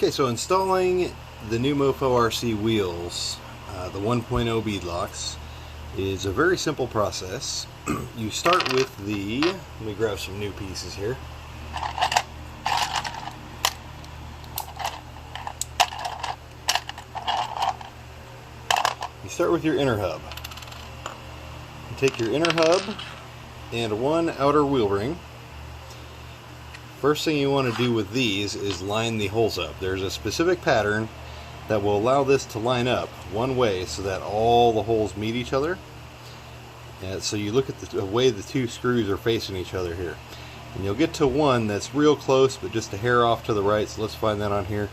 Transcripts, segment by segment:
Okay, so installing the new Mofo Rc wheels, the 1.0 beadlocks, is a very simple process. You start with the, let me grab some new pieces here. You start with your inner hub. You take your inner hub and one outer wheel ring. First thing you want to do with these is line the holes up. There's a specific pattern that will allow this to line up one way so that all the holes meet each other. And so you look at the way the two screws are facing each other here. And you'll get to one that's real close but just a hair off to the right, so let's find that on here.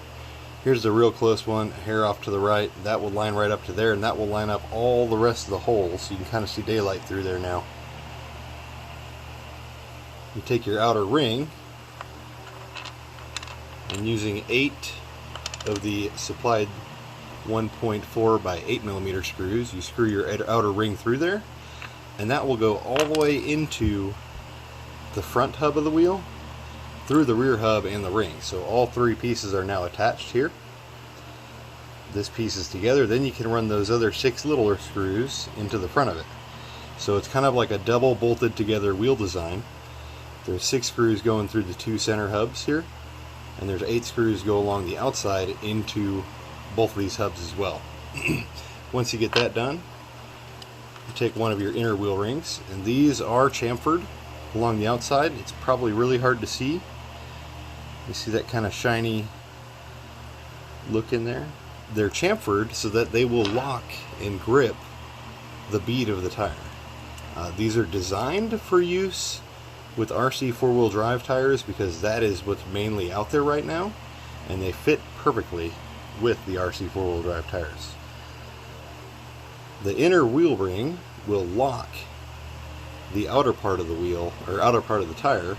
Here's the real close one, a hair off to the right. That will line right up to there, and that will line up all the rest of the holes, so you can kind of see daylight through there now. You take your outer ring, and using 8 of the supplied 1.4 by 8 millimeter screws, you screw your outer ring through there, and that will go all the way into the front hub of the wheel, through the rear hub and the ring. So all three pieces are now attached here. This piece is together. Then you can run those other 6 littler screws into the front of it. So it's kind of like a double bolted together wheel design. There's 6 screws going through the 2 center hubs here, and there's 8 screws go along the outside into both of these hubs as well. Once you get that done, you take one of your inner wheel rings, and these are chamfered along the outside. It's probably really hard to see. You see that kind of shiny look in there? They're chamfered so that they will lock and grip the bead of the tire. These are designed for use with RC 4-wheel drive tires because that is what's mainly out there right now, and they fit perfectly with the RC 4-wheel drive tires. The inner wheel ring will lock the outer part of the wheel, or outer part of the tire,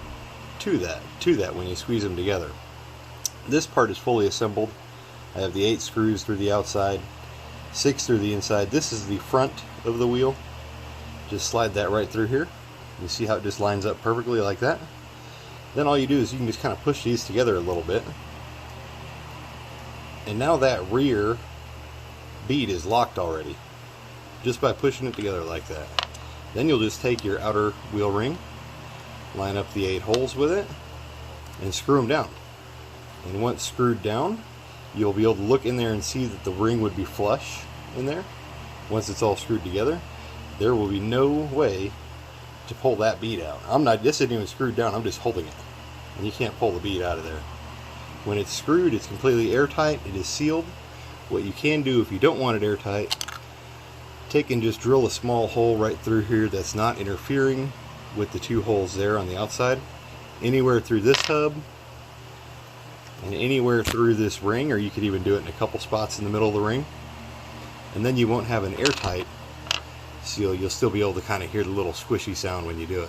to that when you squeeze them together. This part is fully assembled. I have the 8 screws through the outside, 6 through the inside. This is the front of the wheel. Just slide that right through here. You see how it just lines up perfectly like that? Then all you do is you can just kind of push these together a little bit. And now that rear bead is locked already, just by pushing it together like that. Then you'll just take your outer wheel ring, line up the 8 holes with it, and screw them down. And once screwed down, you'll be able to look in there and see that the ring would be flush in there. Once it's all screwed together, there will be no way to pull that bead out. This isn't even screwed down, I'm just holding it. And you can't pull the bead out of there. When it's screwed, it's completely airtight, it is sealed. What you can do if you don't want it airtight, take and just drill a small hole right through here that's not interfering with the 2 holes there on the outside. Anywhere through this hub, and anywhere through this ring, or you could even do it in a couple spots in the middle of the ring. And then you won't have an airtight seal, you'll still be able to kind of hear the little squishy sound when you do it.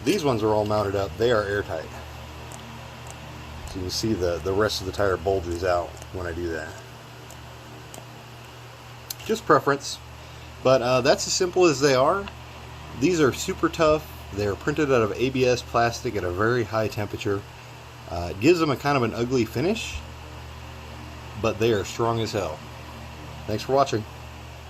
These ones are all mounted up, they are airtight. So you can see the rest of the tire bulges out when I do that. Just preference, but that's as simple as they are. These are super tough. They're printed out of ABS plastic at a very high temperature. It gives them a kind of an ugly finish, but they are strong as hell. Thanks for watching.